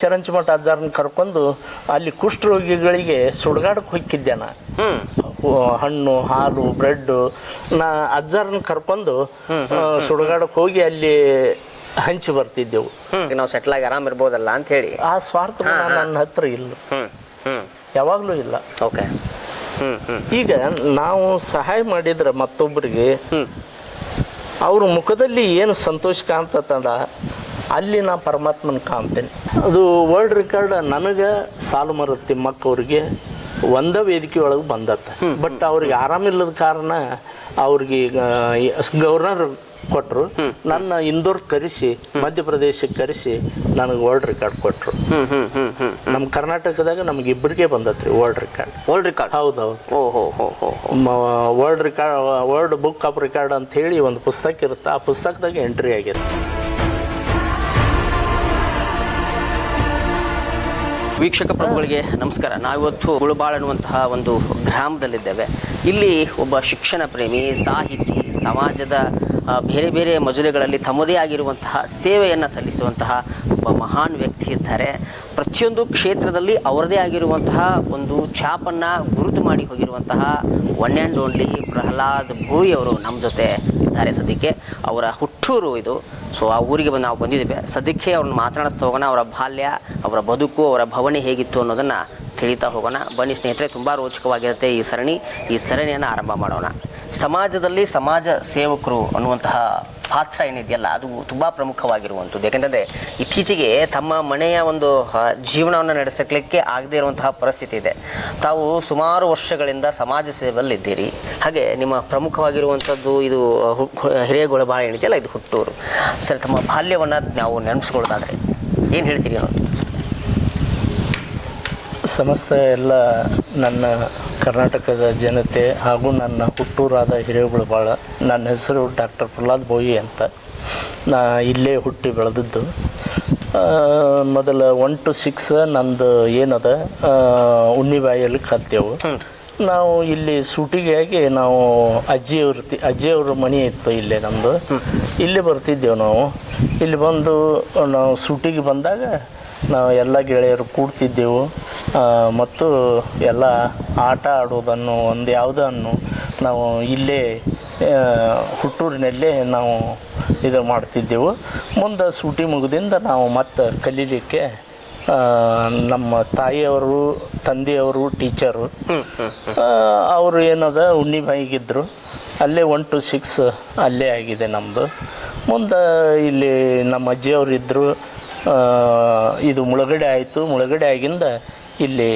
ಚರಂಚಮಠ ಅಜ್ಜಾರನ್ನ ಕರ್ಕೊಂಡು ಅಲ್ಲಿ ಕುಷ್ಠರೋಗಿಗಳಿಗೆ ಸುಡ್ಗಾಡಕ್ಕೆ ಹೋಗಿದ್ದೆ ನಾ. ಹಣ್ಣು ಹಾಲು ಬ್ರೆಡ್ ನಾ ಅಜ್ಜಾರನ್ನ ಕರ್ಕೊಂಡು ಸುಡ್ಗಾಡಕ್ಕೆ ಹೋಗಿ ಅಲ್ಲಿ ಹಂಚಿ ಬರ್ತಿದ್ದೆವು. ನಾವು ಸೆಟ್ಲ್ ಆಗಿ ಆರಾಮ್ ಇರ್ಬೋದಲ್ಲ ಅಂತ ಹೇಳಿ ಆ ಸ್ವಾರ್ಥ ನನ್ನ ಹತ್ರ ಇಲ್ಲ, ಯಾವಾಗ್ಲೂ ಇಲ್ಲ. ಓಕೆ. ಈಗ ನಾವು ಸಹಾಯ ಮಾಡಿದ್ರೆ ಮತ್ತೊಬ್ಬರಿಗೆ ಅವ್ರ ಮುಖದಲ್ಲಿ ಏನು ಸಂತೋಷ ಕಾಣ್ತದ ಅಲ್ಲಿ ನಾ ಪರಮಾತ್ಮನ ಕಾಣ್ತೇನೆ. ಅದು ವರ್ಲ್ಡ್ ರೆಕಾರ್ಡ್ ನನಗೆ ಸಾಲುಮರದ ತಿಮ್ಮಕ್ಕ ಅವ್ರಿಗೆ ಒಂದ ವೇದಿಕೆ ಒಳಗೆ ಬಂದತ್ತ. ಬಟ್ ಅವ್ರಿಗೆ ಆರಾಮಿಲ್ಲದ ಕಾರಣ ಅವ್ರಿಗೆ ಗವರ್ನರ್ ಕೊಟ್ಟರು. ನನ್ನ ಇಂದೋರ್ ಕರೆಸಿ ಮಧ್ಯಪ್ರದೇಶಕ್ಕೆ ಕರೆಸಿ ನನಗೆ ವರ್ಲ್ಡ್ ರೆಕಾರ್ಡ್ ಕೊಟ್ಟರು. ನಮ್ಮ ಕರ್ನಾಟಕದಾಗ ನಮ್ಗೆ ಇಬ್ಬರಿಗೆ ಬಂದತ್ರಿ ವರ್ಲ್ಡ್ ರೆಕಾರ್ಡ್. ಹೌದೌದು. ವರ್ಲ್ಡ್ ಬುಕ್ ಆಫ್ ರೆಕಾರ್ಡ್ ಅಂತ ಹೇಳಿ ಒಂದು ಪುಸ್ತಕ ಇರುತ್ತೆ. ಆ ಪುಸ್ತಕದಾಗ ಎಂಟ್ರಿ ಆಗಿದೆ. ವೀಕ್ಷಕ ಪ್ರಭುಗಳಿಗೆ ನಮಸ್ಕಾರ. ನಾವಿವತ್ತು ಗುಳುಬಾಳ್ ಅನ್ನುವಂತಹ ಒಂದು ಗ್ರಾಮದಲ್ಲಿದ್ದೇವೆ. ಇಲ್ಲಿ ಒಬ್ಬ ಶಿಕ್ಷಣ ಪ್ರೇಮಿ, ಸಾಹಿತಿ, ಸಮಾಜದ ಬೇರೆ ಬೇರೆ ಮಜಲೆಗಳಲ್ಲಿ ತಮ್ಮದೇ ಆಗಿರುವಂತಹ ಸೇವೆಯನ್ನು ಸಲ್ಲಿಸುವಂತಹ ಒಬ್ಬ ಮಹಾನ್ ವ್ಯಕ್ತಿ ಇದ್ದಾರೆ. ಪ್ರತಿಯೊಂದು ಕ್ಷೇತ್ರದಲ್ಲಿ ಅವರದೇ ಆಗಿರುವಂತಹ ಒಂದು ಛಾಪನ್ನು ಗುರುತು ಮಾಡಿ ಹೋಗಿರುವಂತಹ one and only Prahlad Bhoi ಅವರು ನಮ್ಮ ಜೊತೆ ಇದ್ದಾರೆ. ಸದ್ಯಕ್ಕೆ ಅವರ ಹುಟ್ಟೂರು ಇದು. ಸೊ ಆ ಊರಿಗೆ ನಾವು ಬಂದಿದ್ದೇವೆ. ಸದ್ಯಕ್ಕೆ ಅವ್ರನ್ನ ಮಾತನಾಡಿಸ್ತಾ ಹೋಗೋಣ. ಅವರ ಬಾಲ್ಯ, ಅವರ ಬದುಕು, ಅವರ ಭವನೆ ಹೇಗಿತ್ತು ಅನ್ನೋದನ್ನು ತಿಳಿತಾ ಹೋಗೋಣ. ಬನ್ನಿ ಸ್ನೇಹಿತರೆ, ತುಂಬ ರೋಚಕವಾಗಿರುತ್ತೆ ಈ ಸರಣಿಯನ್ನು ಆರಂಭ ಮಾಡೋಣ. ಸಮಾಜದಲ್ಲಿ ಸಮಾಜ ಸೇವಕರು ಅನ್ನುವಂತಹ ಪಾತ್ರ ಏನಿದೆಯಲ್ಲ ಅದು ತುಂಬ ಪ್ರಮುಖವಾಗಿರುವಂಥದ್ದು. ಯಾಕೆಂದರೆ ಇತ್ತೀಚೆಗೆ ತಮ್ಮ ಮನೆಯ ಒಂದು ಜೀವನವನ್ನು ನಡೆಸಲಿಕ್ಕೆ ಆಗದೇ ಇರುವಂತಹ ಪರಿಸ್ಥಿತಿ ಇದೆ. ತಾವು ಸುಮಾರು ವರ್ಷಗಳಿಂದ ಸಮಾಜ ಸೇವೆಯಲ್ಲಿದ್ದೀರಿ. ಹಾಗೆ ನಿಮ್ಮ ಪ್ರಮುಖವಾಗಿರುವಂಥದ್ದು ಇದು ಹಿರೇಗೊಳಬಾಳ ಏನಿದೆಯಲ್ಲ ಇದು ಹುಟ್ಟೂರು. ಸರಿ, ತಮ್ಮ ಬಾಲ್ಯವನ್ನು ನಾವು ನೆನಪಿಸ್ಕೊಳ್ಳೋದಾದರೆ ಏನು ಹೇಳ್ತೀರಿ ಅನ್ನೋದು? ಸಮಸ್ತ ಎಲ್ಲ ನನ್ನ ಕರ್ನಾಟಕದ ಜನತೆ ಹಾಗೂ ನನ್ನ ಹುಟ್ಟೂರಾದ ಹಿರೇಗೊಳಬಾಳ. ನನ್ನ ಹೆಸರು ಡಾಕ್ಟರ್ ಪ್ರಹ್ಲಾದ್ ಭೋಯಿ ಅಂತ. ನಾ ಇಲ್ಲೇ ಹುಟ್ಟಿ ಬೆಳೆದದ್ದು. ಮೊದಲ 1 to 6 ನಂದು ಏನದ ಉಣ್ಣಿಬಾಯಿಯಲ್ಲಿ ಕಲ್ತೇವು. ನಾವು ಇಲ್ಲಿ ಸೂಟಿಗೆಯಾಗಿ ನಾವು ಅಜ್ಜಿಯವ್ರ ಮನೆ ಇತ್ತು ಇಲ್ಲೇ ನಮ್ಮದು. ಇಲ್ಲಿ ಬರ್ತಿದ್ದೆವು ನಾವು. ಇಲ್ಲಿ ಬಂದು ನಾವು ಸೂಟಿಗೆ ಬಂದಾಗ ನಾವು ಎಲ್ಲ ಗೆಳೆಯರು ಕೂಡ್ತಿದ್ದೆವು ಮತ್ತು ಎಲ್ಲ ಆಟ ಆಡೋದನ್ನು ಒಂದು ಯಾವುದನ್ನು ನಾವು ಇಲ್ಲೇ ಹುಟ್ಟೂರಿನಲ್ಲೇ ನಾವು ಇದು ಮಾಡ್ತಿದ್ದೆವು. ಮುಂದೆ ಸೂಟಿ ಮುಗಿದಿಂದ ನಾವು ಮತ್ತೆ ಕಲೀಲಿಕ್ಕೆ ನಮ್ಮ ತಾಯಿಯವರು ತಂದೆಯವರು ಟೀಚರು ಅವರು ಏನದ ಉಣ್ಣಿಬಾಯಿಗಿದ್ದರು. ಅಲ್ಲೇ 1 to 6 ಅಲ್ಲೇ ಆಗಿದೆ ನಮ್ಮದು. ಮುಂದೆ ಇಲ್ಲಿ ನಮ್ಮ ಅಜ್ಜಿಯವರು ಇದ್ದರು. ಇದು ಮುಳುಗಡೆ ಆಯಿತು. ಮುಳುಗಡೆ ಆಗಿಂದ ಇಲ್ಲಿ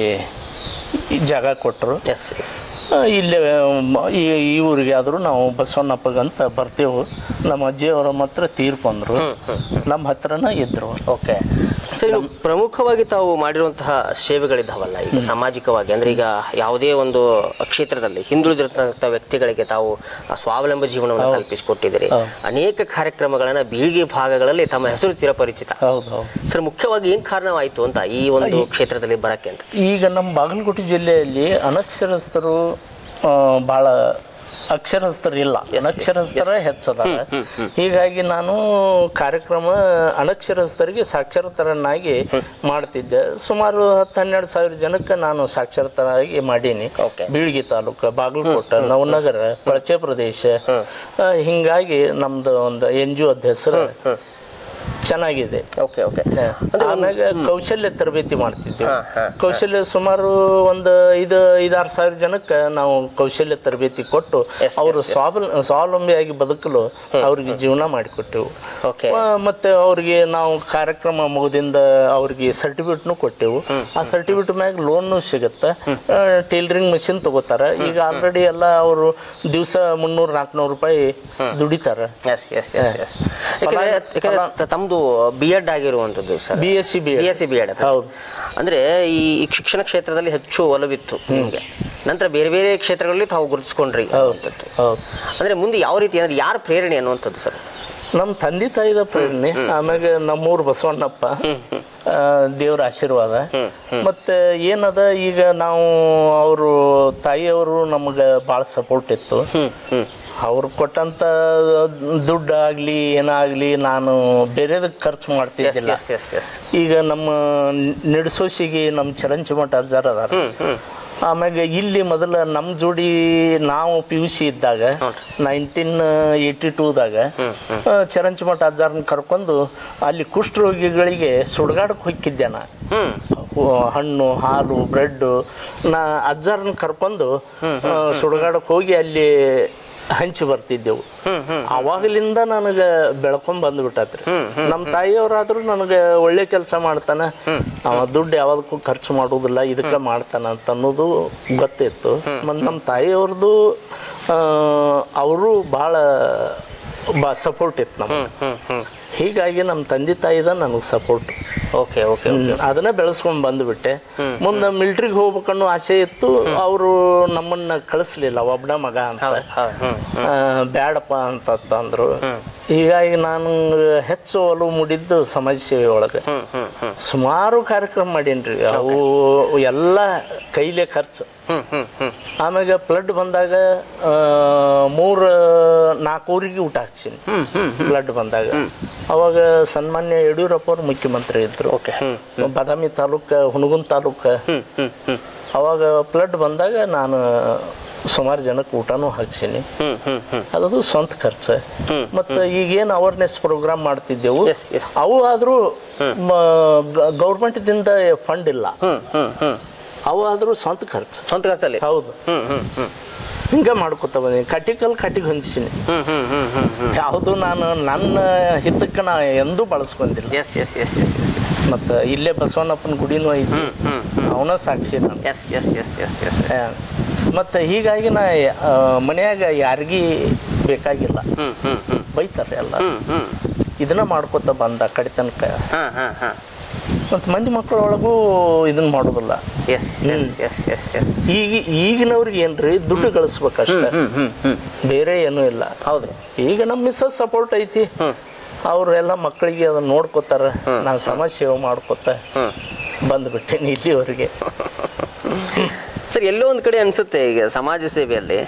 ಜಾಗ ಕೊಟ್ಟರು. ಇಲ್ಲೇ ಈ ಊರಿಗೆ ಆದರೂ ನಾವು ಬಸವಣ್ಣಪ್ಪಗಂತ ಬರ್ತೇವೆ. ನಮ್ಮ ಅಜ್ಜಿಯವರ ಮಾತ್ರ ತೀರ್ಕೊಂಡ್ರು, ನಮ್ಮ ಹತ್ರನ ಇದ್ರು. ಓಕೆ. ಸರಿ, ಪ್ರಮುಖವಾಗಿ ತಾವು ಮಾಡಿರುವಂತಹ ಸೇವೆಗಳಿದ್ದಾವಲ್ಲ ಈಗ ಸಾಮಾಜಿಕವಾಗಿ, ಅಂದರೆ ಈಗ ಯಾವುದೇ ಒಂದು ಕ್ಷೇತ್ರದಲ್ಲಿ ಹಿಂದುಳಿದಿರತಕ್ಕಂಥ ವ್ಯಕ್ತಿಗಳಿಗೆ ತಾವು ಸ್ವಾವಲಂಬಿ ಜೀವನವನ್ನು ಕಲ್ಪಿಸಿಕೊಟ್ಟಿದ್ದೀರಿ. ಅನೇಕ ಕಾರ್ಯಕ್ರಮಗಳನ್ನು ಬೀಳಿಗೆ ಭಾಗಗಳಲ್ಲಿ ತಮ್ಮ ಹೆಸರು ಚಿರಪರಿಚಿತ. ಸರ್, ಮುಖ್ಯವಾಗಿ ಏನು ಕಾರಣವಾಯಿತು ಅಂತ ಈ ಒಂದು ಕ್ಷೇತ್ರದಲ್ಲಿ ಬರಕ್ಕೆ ಅಂತ? ಈಗ ನಮ್ಮ ಬಾಗಲಕೋಟೆ ಜಿಲ್ಲೆಯಲ್ಲಿ ಅನಕ್ಷರಸ್ಥರು ಭಾಳ ಅಕ್ಷರಸ್ಥರು ಇಲ್ಲ, ಅನಕ್ಷರಸ್ಥರ ಹೆಚ್ಚದಾರ. ಹೀಗಾಗಿ ನಾನು ಕಾರ್ಯಕ್ರಮ ಅನಕ್ಷರಸ್ಥರಿಗೆ ಸಾಕ್ಷರತರನ್ನಾಗಿ ಮಾಡ್ತಿದ್ದೆ. ಸುಮಾರು 10-12 ಸಾವಿರ ಜನಕ್ಕೆ ನಾನು ಸಾಕ್ಷರತರಾಗಿ ಮಾಡೀನಿ. ಬೀಳ್ಗಿ ತಾಲೂಕು, ಬಾಗಲಕೋಟೆ, ನವನಗರ, ಕೊಳಚೆ ಪ್ರದೇಶ. ಹಿಂಗಾಗಿ ನಮ್ದು ಒಂದು NGO ಹೆಸರು ಚೆನ್ನಾಗಿದೆ. ಆಮ್ಯಾಗ ಕೌಶಲ್ಯ ತರಬೇತಿ ಮಾಡ್ತಿದ್ದೇವೆ. ಕೌಶಲ್ಯ ಸುಮಾರು ಒಂದು 5-6 ಸಾವಿರ ಜನಕ್ಕೆ ನಾವು ಕೌಶಲ್ಯ ತರಬೇತಿ ಕೊಟ್ಟು ಅವರು ಸ್ವಾವಲಂಬಿಯಾಗಿ ಬದುಕಲು ಅವ್ರಿಗೆ ಜೀವನ ಮಾಡಿಕೊಟ್ಟೆವು. ಮತ್ತೆ ಅವ್ರಿಗೆ ನಾವು ಕಾರ್ಯಕ್ರಮ ಮುಗಿದಿಂದ ಅವ್ರಿಗೆ ಸರ್ಟಿಫಿಕೇಟ್ನು ಕೊಟ್ಟೆವು. ಆ ಸರ್ಟಿಫಿಕೇಟ್ ಮ್ಯಾಗ ಲೋನ್ನು ಸಿಗುತ್ತೆ. ಟೇಲರಿಂಗ್ ಮಷಿನ್ ತಗೋತಾರ. ಈಗ ಆಲ್ರೆಡಿ ಎಲ್ಲ ಅವರು ದಿವಸ 300-400 ರೂಪಾಯಿ ದುಡಿತಾರ. ತಮ್ಮದು B.Ed ಆಗಿರುವಂಥದ್ದು ಸರ್? BSc B.Ed. ಹೌದು. ಅಂದರೆ ಈ ಶಿಕ್ಷಣ ಕ್ಷೇತ್ರದಲ್ಲಿ ಹೆಚ್ಚು ಒಲವಿತ್ತು ನಿಮಗೆ. ನಂತರ ಬೇರೆ ಬೇರೆ ಕ್ಷೇತ್ರಗಳಲ್ಲಿ ತಾವು ಗುರುತಿಸ್ಕೊಂಡ್ರಿ. ಅಂದರೆ ಮುಂದೆ ಯಾವ ರೀತಿ, ಅಂದರೆ ಯಾರ ಪ್ರೇರಣೆ ಅನ್ನುವಂಥದ್ದು ಸರ್? ನಮ್ಮ ತಂದೆ ತಾಯಿದ ಪ್ರೇರಣೆ, ಆಮ್ಯಾಗ ನಮ್ಮೂರು ಬಸವಣ್ಣಪ್ಪ ದೇವ್ರ ಆಶೀರ್ವಾದ. ಮತ್ತೆ ಏನದ ಈಗ ನಾವು ಅವರು ತಾಯಿಯವರು ನಮಗೆ ಭಾಳ ಸಪೋರ್ಟ್ ಇತ್ತು. ಅವ್ರು ಕೊಟ್ಟಂತ ದುಡ್ಡು ಆಗಲಿ ಏನಾಗಲಿ ನಾನು ಬೇರೆದಕ್ಕೆ ಖರ್ಚು ಮಾಡ್ತಿದ್ದಿಲ್ಲ. ಈಗ ನಮ್ಮ ನಿಡ್ಸೋಸಿಗೆ ನಮ್ಮ ಚರಂಚಿಮಠ ಅಜ್ಜಾರ್ ಅದಾರ. ಆಮ್ಯಾಗ ಇಲ್ಲಿ ಮೊದಲ ನಮ್ಮ ಜೋಡಿ ನಾವು PUC ಇದ್ದಾಗ 1982ದಾಗ ಚರಂಚಿಮಠ ಅಜ್ಜಾರನ್ನ ಕರ್ಕೊಂಡು ಅಲ್ಲಿ ಕುಷ್ಠರೋಗಿಗಳಿಗೆ ಸುಡ್ಗಾಡಕ್ಕೆ ಹೋಗಿದ್ದೆ ನಾ. ಹಣ್ಣು ಹಾಲು ಬ್ರೆಡ್ಡು ನಾ ಅಜ್ಜಾರನ್ನ ಕರ್ಕೊಂಡು ಸುಡ್ಗಾಡಕ್ಕೆ ಹೋಗಿ ಅಲ್ಲಿ ಹಂಚಿ ಬರ್ತಿದ್ದೆವು. ಅವಾಗಲಿಂದ ನನಗೆ ಬೆಳ್ಕೊಂಡ್ ಬಂದ್ಬಿಟ್ಟತ್ರಿ. ನಮ್ಮ ತಾಯಿಯವರಾದ್ರೂ ನನಗೆ ಒಳ್ಳೆ ಕೆಲಸ ಮಾಡ್ತಾನ, ಅವ ದುಡ್ಡು ಯಾವ್ದಕ್ಕೂ ಖರ್ಚು ಮಾಡೋದಿಲ್ಲ, ಇದಕ್ಕೆ ಮಾಡ್ತಾನ ಅಂತ ಅನ್ನೋದು ಗೊತ್ತಿತ್ತು. ಮತ್ತು ನಮ್ಮ ತಾಯಿಯವ್ರದ್ದು ಅವರು ಭಾಳ ಸಪೋರ್ಟ್ ಇತ್ತು ನಮ್ಗೆ. ಹೀಗಾಗಿ ನಮ್ಮ ತಂದೆ ತಾಯಿದ ನನಗೆ ಸಪೋರ್ಟ್. ಓಕೆ ಓಕೆ ಅದನ್ನ ಬೆಳೆಸ್ಕೊಂಡು ಬಂದುಬಿಟ್ಟೆ. ಮುಂದೆ ಮಿಲ್ಟ್ರಿಗೆ ಹೋಗ್ಬೇಕನ್ನೋ ಆಸೆ ಇತ್ತು. ಅವರು ನಮ್ಮನ್ನ ಕಳಿಸ್ಲಿಲ್ಲ, ಒಬ್ಬನ ಮಗ ಅಂತ, ಬ್ಯಾಡಪ್ಪ ಅಂತಂದ್ರು. ಹೀಗಾಗಿ ನಾನು ಹೆಚ್ಚು ಒಲವು ಮೂಡಿದ್ದು ಸಮಾಜ ಸೇವೆ ಒಳಗೆ. ಸುಮಾರು ಕಾರ್ಯಕ್ರಮ ಮಾಡೀನ್ರಿ. ಅವು ಎಲ್ಲ ಕೈಲೇ ಖರ್ಚು. ಆಮ್ಯಾಗ ಫ್ಲಡ್ ಬಂದಾಗ 3-4 ಊರಿಗೆ ಊಟ ಹಾಕ್ಸೀನಿ. ಫ್ಲಡ್ ಬಂದಾಗ ಅವಾಗ ಸನ್ಮಾನ್ಯ ಯಡಿಯೂರಪ್ಪ ಅವರು ಮುಖ್ಯಮಂತ್ರಿ ಇದ್ರು. ಬಾದಾಮಿ ತಾಲೂಕು, ಹುನಗುಂದ ತಾಲೂಕು. ಅವಾಗ ಫ್ಲಡ್ ಬಂದಾಗ ನಾನು ಸುಮಾರು ಜನಕ್ಕೆ ಊಟನೂ ಹಾಕ್ಸೀನಿ. ಅದು ಸ್ವಂತ ಖರ್ಚು. ಮತ್ತು ಈಗೇನು ಅವೇರ್ನೆಸ್ ಪ್ರೋಗ್ರಾಮ್ ಮಾಡ್ತಿದ್ದೆವು ಅವು ಆದರೂ ಗೌರ್ಮೆಂಟ್ದಿಂದ ಫಂಡ್ ಇಲ್ಲ. ಅವು ಆದರೂ ಸ್ವಂತ ಖರ್ಚಲ್ಲಿ. ಹೌದು, ಹಿಂಗೆ ಮಾಡ್ಕೊತ ಬಂದೀನಿ. ಕಟ್ಟಿಗೆ ಹೊಂದಿಸೀನಿ. ಯಾವುದು ನಾನು ನನ್ನ ಹಿತಕ್ಕೆ ನಾ ಎಂದೂ ಬಳಸ್ಕೊಂಡಿಲ್ಲ. ಮತ್ತು ಇಲ್ಲೇ ಬಸವಣ್ಣಪ್ಪನ ಗುಡಿನೂ ಐತಿ, ಅವನ ಸಾಕ್ಷಿ ನಾನು. ಮತ್ತು ಹೀಗಾಗಿ ನಾ ಮನ್ಯಾಗ ಯಾರಿಗೂ ಬೇಕಾಗಿಲ್ಲ, ಬೈತಾರೆ ಎಲ್ಲ. ಇದನ್ನ ಮಾಡ್ಕೊತ ಬಂದ ಕಡೆ ತನಕ. ಮತ್ತು ಮಂದಿ ಮಕ್ಕಳೊಳಗೂ ಇದನ್ನ ಮಾಡೋದಿಲ್ಲ. ಈಗಿನವ್ರಿಗೆ ಏನ್ರಿ ದುಡ್ಡು ಗಳಿಸ್ಬೇಕಷ್ಟೆ, ಬೇರೆ ಏನೂ ಇಲ್ಲ. ಹೌದ್ರಿ. ಈಗ ನಮ್ಮ ಮಿಸ್ಸಸ್ ಸಪೋರ್ಟ್ ಐತಿ. ಅವರೆಲ್ಲ ಮಕ್ಕಳಿಗೆ ಅದನ್ನ ನೋಡ್ಕೋತಾರ. ನಾನು ಸಮಾಜ ಸೇವೆ ಮಾಡ್ಕೊತ ಬಂದ್ಬಿಟ್ಟೇನಿ ಇಲ್ಲಿವರೆಗೆ. ಸರ್, ಎಲ್ಲೋ ಒಂದು ಕಡೆ ಅನ್ಸುತ್ತೆ ಈಗ ಸಮಾಜ ಸೇವೆಯಲ್ಲಿ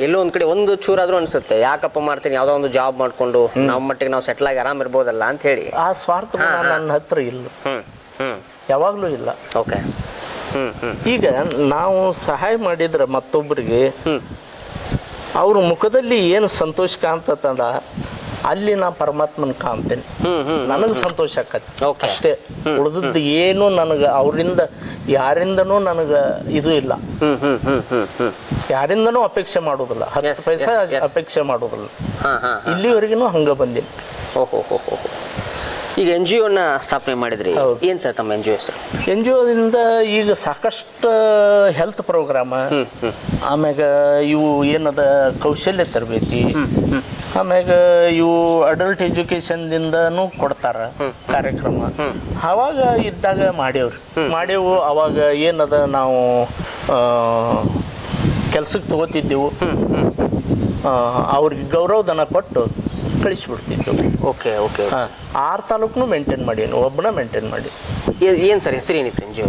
ಎಲ್ಲೋ ಒಂದು ಕಡೆ ಒಂದು ಚೂರಾದ್ರೂ ಅನ್ಸುತ್ತೆ, ಯಾಕಪ್ಪ ಮಾಡ್ತೀನಿ, ಯಾವುದೋ ಒಂದು ಜಾಬ್ ಮಾಡ್ಕೊಂಡು ನಮ್ಮ ಮಟ್ಟಿಗೆ ನಾವು ಸೆಟ್ಲ್ ಆಗಿ ಆರಾಮ್ ಇರ್ಬೋದಲ್ಲ ಅಂತ ಹೇಳಿ. ಆ ಸ್ವಾರ್ಥ ನನ್ನ ಹತ್ರ ಇಲ್ಲ, ಯಾವಾಗಲೂ ಇಲ್ಲ. ಓಕೆ. ಈಗ ನಾವು ಸಹಾಯ ಮಾಡಿದ್ರೆ ಮತ್ತೊಬ್ಬರಿಗೆ ಅವ್ರ ಮುಖದಲ್ಲಿ ಏನು ಸಂತೋಷ ಕಾಣ್ತದ ಅಲ್ಲಿ ನಾ ಪರಮಾತ್ಮನ ಕಾಣ್ತೇನೆ. ನನಗೆ ಸಂತೋಷ ಆಕತಿ ಅಷ್ಟೇ. ಉಳಿದದ್ದು ಏನು ನನಗೆ ಅವರಿಂದ ಯಾರಿಂದನೂ ನನಗೆ ಇದು ಇಲ್ಲ. ಯಾರಿಂದನೂ ಅಪೇಕ್ಷೆ ಮಾಡೋದಿಲ್ಲ, 10 ಪೈಸೆ ಅಪೇಕ್ಷೆ ಮಾಡೋದಿಲ್ಲ. ಇಲ್ಲಿವರೆಗೂ ಹಂಗ ಬಂದೀನಿ. ಈಗ NGO ಸ್ಥಾಪನೆ ಮಾಡಿದ್ರಿ, ಏನ್ ಸರ್ ತಮ್ಮ NGO ಸರ್? NGOದಿಂದ ಈಗ ಸಾಕಷ್ಟು ಹೆಲ್ತ್ ಪ್ರೋಗ್ರಾಮ, ಆಮ್ಯಾಗ ಇವು ಏನದ ಕೌಶಲ್ಯ ತರಬೇತಿ, ಆಮ್ಯಾಗ ಇವು ಅಡಲ್ಟ್ ಎಜುಕೇಶನ್ದಿಂದನೂ ಕೊಡ್ತಾರ ಕಾರ್ಯಕ್ರಮ. ಅವಾಗ ಇದ್ದಾಗ ಮಾಡೇವು. ಅವಾಗ ಏನದ ನಾವು ಕೆಲ್ಸಕ್ಕೆ ತಗೋತಿದ್ದೆವು, ಅವ್ರಿಗೆ ಗೌರವಧನ ಕೊಟ್ಟು ಕಳಿಸ್ಬಿಡ್ತಿದ್ದೆವು. Okay okay. 6 ತಾಲೂಕನ್ನು ಮೇಂಟೈನ್ ಮಾಡೀನಿ, ಒಬ್ಬನ ಮೇಂಟೈನ್ ಮಾಡಿ. ಏನು ಸರ್ ಹೆಸರು ಏನಿತ್ತು NGO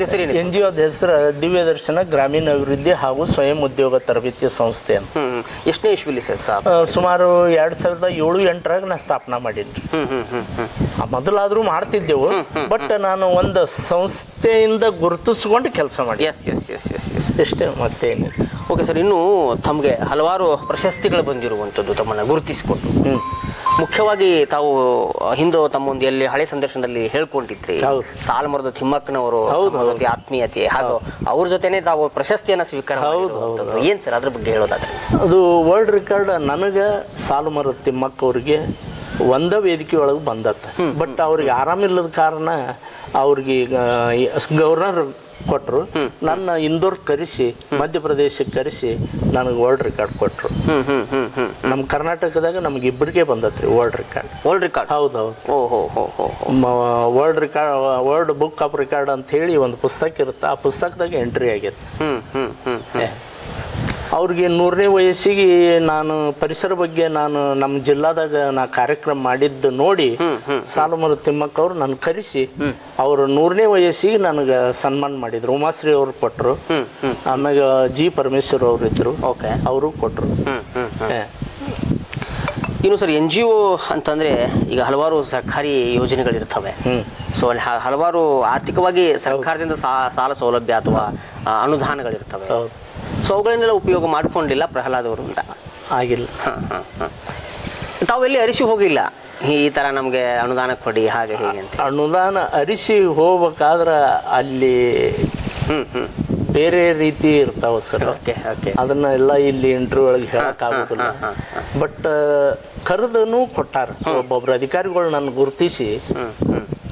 ಹೆಸರು ಏನಿತ್ತು? NGOದ ಹೆಸರು ದಿವ್ಯ ದರ್ಶನ ಗ್ರಾಮೀಣ ಅಭಿವೃದ್ಧಿ ಹಾಗೂ ಸ್ವಯಂ ಉದ್ಯೋಗ ತರಬೇತಿ ಸಂಸ್ಥೆ ಅಂತ. ಎಷ್ಟನೇ ಇಸ್ವಿಲಿ ಸರ್? ಸುಮಾರು 2007-8 ನಾ ಸ್ಥಾಪನಾ ಮಾಡೀನಿ. ಮೊದಲಾದ್ರೂ ಮಾಡ್ತಿದ್ದೆವು, ಬಟ್ ನಾನು ಒಂದು ಸಂಸ್ಥೆಯಿಂದ ಗುರುತಿಸ್ಕೊಂಡು ಕೆಲಸ ಮಾಡಿ. ಎಷ್ಟೇ, ಮತ್ತೇನು. ಓಕೆ ಸರ್, ಇನ್ನು ತಮಗೆ ಹಲವಾರು ಪ್ರಶಸ್ತಿಗಳು ಬಂದಿರುವಂಥದ್ದು ತಮ್ಮನ್ನು ಗುರುತಿಸಿಕೊಂಡು. ಮುಖ್ಯವಾಗಿ ತಾವು ಹಿಂದೆ ತಮ್ಮ ಒಂದು ಎಲ್ಲಿ ಹಳೆ ಸಂದರ್ಶನದಲ್ಲಿ ಹೇಳ್ಕೊಂಡಿದ್ರಿ, ಸಾಲುಮರದ ತಿಮ್ಮಕ್ಕನವರು ಜೊತೆ ಆತ್ಮೀಯತೆ ಹಾಗೂ ಅವ್ರ ಜೊತೆನೆ ತಾವು ಪ್ರಶಸ್ತಿಯನ್ನ ಸ್ವೀಕಾರ. ಏನ್ ಸರ್ ಅದ್ರ ಬಗ್ಗೆ ಹೇಳೋದಾದ್ರೆ? ಅದು ವರ್ಲ್ಡ್ ರೆಕಾರ್ಡ್ ನನಗೆ ಸಾಲುಮರದ ತಿಮ್ಮಕ್ಕ ಅವ್ರಿಗೆ ಒಂದ ವೇದಿಕೆ ಒಳಗೆ ಬಂದತ್ತ. ಬಟ್ ಅವ್ರಿಗೆ ಆರಾಮಿಲ್ಲದ ಕಾರಣ ಅವ್ರಿಗೆ ಗವರ್ನರ್ ಕೊಟ್ಟರು. ನನ್ನ ಇಂದೋರ್ ಕರೆಸಿ, ಮಧ್ಯಪ್ರದೇಶಕ್ಕೆ ಕರೆಸಿ ನನಗೆ ವರ್ಲ್ಡ್ ರೆಕಾರ್ಡ್ ಕೊಟ್ಟರು. ನಮ್ಮ ಕರ್ನಾಟಕದಾಗ ನಮ್ಗೆ ಇಬ್ಬರಿಗೆ ಬಂದತ್ರಿ ವರ್ಲ್ಡ್ ರೆಕಾರ್ಡ್. ಹೌದು. ವರ್ಲ್ಡ್ ಬುಕ್ ಆಫ್ ರೆಕಾರ್ಡ್ ಅಂತ ಹೇಳಿ ಒಂದು ಪುಸ್ತಕ ಇರುತ್ತೆ. ಆ ಪುಸ್ತಕದಾಗ ಎಂಟ್ರಿ ಆಗೈತೆ. ಅವ್ರಿಗೆ 100ನೇ ವಯಸ್ಸಿಗೆ ನಾನು ಪರಿಸರ ಬಗ್ಗೆ ನಾನು ನಮ್ಮ ಜಿಲ್ಲಾದಾಗ ನಾ ಕಾರ್ಯಕ್ರಮ ಮಾಡಿದ್ದು ನೋಡಿ ಸಾಲುಮರದ ತಿಮ್ಮಕ್ಕ ಅವ್ರು ನನ್ನ ಕರೆಸಿ ಅವರು 100ನೇ ವಯಸ್ಸಿಗೆ ನನಗೆ ಸನ್ಮಾನ ಮಾಡಿದ್ರು. ಉಮಾಶ್ರೀ ಅವರು ಕೊಟ್ಟರು, ಆಮ್ಯಾಗ ಜಿ ಪರಮೇಶ್ವರ್ ಅವರು ಇದ್ರು, ಅವರು ಕೊಟ್ಟರು. ಇನ್ನು ಸರ್ NGO ಅಂತಂದರೆ ಈಗ ಹಲವಾರು ಸರ್ಕಾರಿ ಯೋಜನೆಗಳಿರ್ತವೆ. ಸೊ ಅಲ್ಲಿ ಹಲವಾರು ಆರ್ಥಿಕವಾಗಿ ಸರ್ಕಾರದಿಂದ ಸಾಲ ಸೌಲಭ್ಯ ಅಥವಾ ಅನುದಾನಗಳಿರ್ತವೆ. ಸೊ ಅವುಗಳನ್ನೆಲ್ಲ ಉಪಯೋಗ ಮಾಡಿಕೊಂಡಿಲ್ಲ ಪ್ರಹ್ಲಾದ್ ಅವರು ಅಂತ. ಆಗಿಲ್ಲ. ತಾವೆಲ್ಲಿ ಅರಿಸಿ ಹೋಗಿಲ್ಲ ಈ ಥರ ನಮಗೆ ಅನುದಾನ ಕೊಡಿ ಹಾಗೆ ಹೇಗೆ ಅಂತ? ಅನುದಾನ ಅರಿಸಿ ಹೋಗ್ಬೇಕಾದ್ರೆ ಅಲ್ಲಿ ಬೇರೆ ರೀತಿ ಇರ್ತಾವ ಸರ್. ಅದನ್ನ ಎಲ್ಲ ಇಲ್ಲಿ ಇಂಟರ್ವ್ಯೂ ಒಳಗೆ ಹೇಳಕ್ ಆಗುದಿಲ್ಲ. ಬಟ್ ಕರೆದನು ಕೊಟ್ಟಾರ. ಒಬ್ಬೊಬ್ರು ಅಧಿಕಾರಿಗಳು ನನ್ನ ಗುರುತಿಸಿ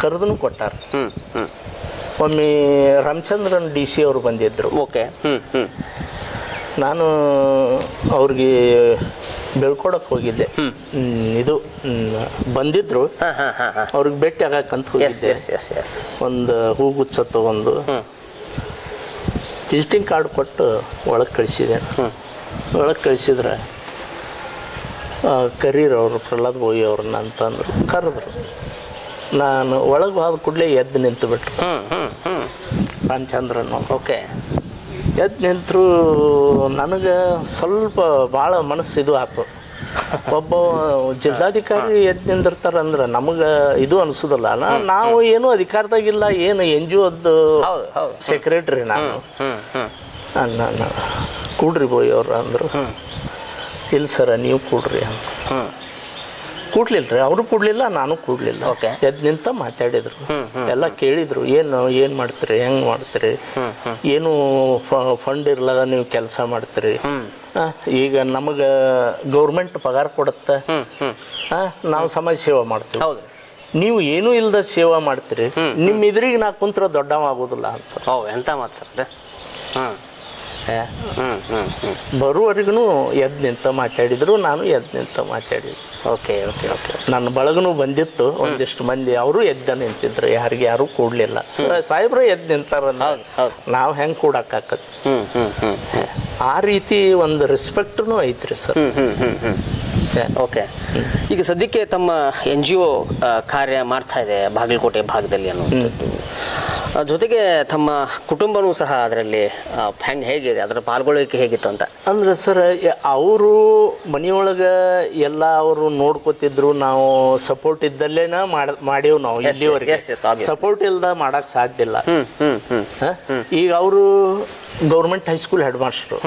ಕರೆದನು ಕೊಟ್ಟಾರ. ಒಮ್ಮೆ ರಾಮಚಂದ್ರನ್ DC ಅವರು ಬಂದಿದ್ರು. ನಾನು ಅವ್ರಿಗೆ ಬೆಳ್ಕೊಡಕ್ ಹೋಗಿದ್ದೆ. ಇದು ಬಂದಿದ್ರು, ಅವ್ರಿಗೆ ಭೇಟಿ ಆಗಕ್ಕಂತ ಹೋಗಿದ್ದೆ. ಒಂದು ಹೂಗುಚ್ಛ ತಗೊಂಡು ವಿಸಿಟಿಂಗ್ ಕಾರ್ಡ್ ಕೊಟ್ಟು ಒಳಗೆ ಕಳಿಸಿದೆ. ಒಳಗೆ ಕಳಿಸಿದ್ರೆ ಕರೀರ್ ಅವರು ಪ್ರಹ್ಲಾದ್ ಬೋಯಿ ಅವ್ರನ್ನ ಅಂತಂದರು. ಕರೆದ್ರು. ನಾನು ಒಳಗೆ ಹೋದ ಕೂಡಲೇ ಎದ್ದು ನಿಂತು ಬಿಟ್ರು ರಾಮಚಂದ್ರನ್. ಎದ್ದು ನಿಂತರು. ನನಗೆ ಸ್ವಲ್ಪ ಭಾಳ ಮನಸ್ಸು ಆಯ್ತು. ಒಬ್ಬ ಜಿಲ್ಲಾಧಿಕಾರಿ ಎದ್ದು ನಿಂದಿರ್ತಾರಂದ್ರೆ ನಮಗೆ ಇದು ಅನಿಸೋದಿಲ್ಲ. ನಾವು ಏನು ಅಧಿಕಾರದಾಗಿಲ್ಲ, ಏನು NGOದ್ದು ಸೆಕ್ರೆಟ್ರಿ ನಾನು. ಕೂಡ್ರಿ ಬೋಯ್ ಅವ್ರು ಅಂದರು. ಇಲ್ಲ ಸರ ನೀವು ಕೂಡ್ರಿ ಅಂತ. ಕೂಡ್ಲಿಲ್ರಿ, ಅವರು ಕೂಡ್ಲಿಲ್ಲ, ನಾನು ಕೂಡ್ಲಿಲ್ಲ. ಎದ್ದು ನಿಂತ ಮಾತಾಡಿದ್ರು, ಎಲ್ಲ ಕೇಳಿದ್ರು. ಏನು ಮಾಡ್ತೀರಿ, ಹೆಂಗೆ ಮಾಡ್ತೀರಿ, ಏನು ಫಂಡ್ ಇರ್ಲಾಗ ನೀವು ಕೆಲಸ ಮಾಡ್ತೀರಿ, ಈಗ ನಮಗೆ ಗೌರ್ಮೆಂಟ್ ಪಗಾರ ಕೊಡುತ್ತೆ, ನಾವು ಸಮಾಜ ಸೇವೆ ಮಾಡ್ತೀವಿ, ನೀವು ಏನೂ ಇಲ್ದ ಸೇವಾ ಮಾಡ್ತೀರಿ, ನಿಮ್ಮ ಇದ್ರಿಗೆ ನಾ ಕುಂತ್ರ ದೊಡ್ಡವ ಆಗೋದಿಲ್ಲ ಅಂತ. ಎಂತ ಮಾತು ಸರ್. ಬರುವವರೆಗೂ ಎದ್ದು ನಿಂತ ಮಾತಾಡಿದ್ರು, ನಾನು ಎದ್ದು ನಿಂತ ಮಾತಾಡಿದ್ರು. ನನ್ನ ಬಳಗನೂ ಬಂದಿತ್ತು ಒಂದಿಷ್ಟು ಮಂದಿ, ಅವರು ಎದ್ದ ನಿಂತಿದ್ರು. ಯಾರು ಕೂಡ್ಲಿಲ್ಲ. ಸಾಹೇಬ್ರು ಎದ್ದು ನಿಂತಾರಲ್ಲ, ನಾವು ಹೆಂಗೆ ಕೂಡಕ್ಕಾಕತ್. ಆ ರೀತಿ ಒಂದು ರೆಸ್ಪೆಕ್ಟ್ನು ಐತ್ರಿ ಸರ್. ಈಗ ಸದ್ಯಕ್ಕೆ ತಮ್ಮ NGO ಕಾರ್ಯ ಮಾಡ್ತಾ ಇದೆ ಬಾಗಲಕೋಟೆ ಭಾಗದಲ್ಲಿ ಅನ್ನೋದು, ಜೊತೆಗೆ ತಮ್ಮ ಕುಟುಂಬನೂ ಸಹ ಅದರಲ್ಲಿ ಹೇಗಿದೆ, ಅದರ ಪಾಲ್ಗೊಳ್ಳಿಕೆ ಹೇಗಿತ್ತು ಅಂತ? ಅಂದ್ರೆ ಸರ್, ಅವರು ಮನೆಯೊಳಗೆ ಎಲ್ಲ ಅವರು ನೋಡ್ಕೋತಿದ್ರು. ನಾವು ಸಪೋರ್ಟ್ ಇದ್ದಲ್ಲೇನ ಮಾಡೇವು ನಾವು ಇಲ್ಲಿವರೆಗೆ. ಸಪೋರ್ಟ್ ಇಲ್ದ ಮಾಡಕ್ ಸಾಧ್ಯ ಇಲ್ಲ. ಈಗ ಅವರು ಗೌರ್ಮೆಂಟ್ ಹೈಸ್ಕೂಲ್ ಹೆಡ್ ಮಾಸ್ಟ್ರು.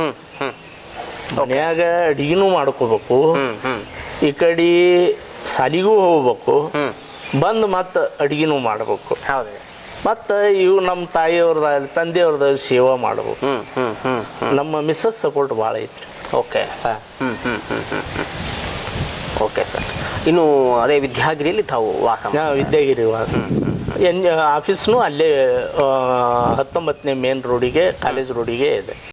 ಮನ್ಯಾಗ ಅಡಿಗೆನೂ ಮಾಡ್ಕೋಬೇಕು, ಈ ಕಡೆ ಸಾಲಿಗೂ ಹೋಗ್ಬೇಕು, ಬಂದು ಮತ್ತೆ ಅಡಿಗೆನೂ ಮಾಡ್ಬೇಕು, ಮತ್ತು ಇವು ನಮ್ಮ ತಾಯಿಯವ್ರದ ತಂದೆಯವ್ರದ ಸೇವಾ ಮಾಡ್ಬೇಕು. ನಮ್ಮ ಮಿಸ್ಸಸ್ ಸಪೋರ್ಟ್ ಭಾಳ ಐತ್ರಿ. Okay sir. ಇನ್ನು ಅದೇ ವಿದ್ಯಾಗಿರಿಯಲ್ಲಿ ತಾವು ವಾಸ? ವಿದ್ಯಾಗಿರಿ ವಾಸ. ಆಫೀಸ್ನು ಅಲ್ಲೇ 19ನೇ ಮೇನ್ ರೋಡಿಗೆ, ಕಾಲೇಜ್ ರೋಡಿಗೆ ಇದೆ.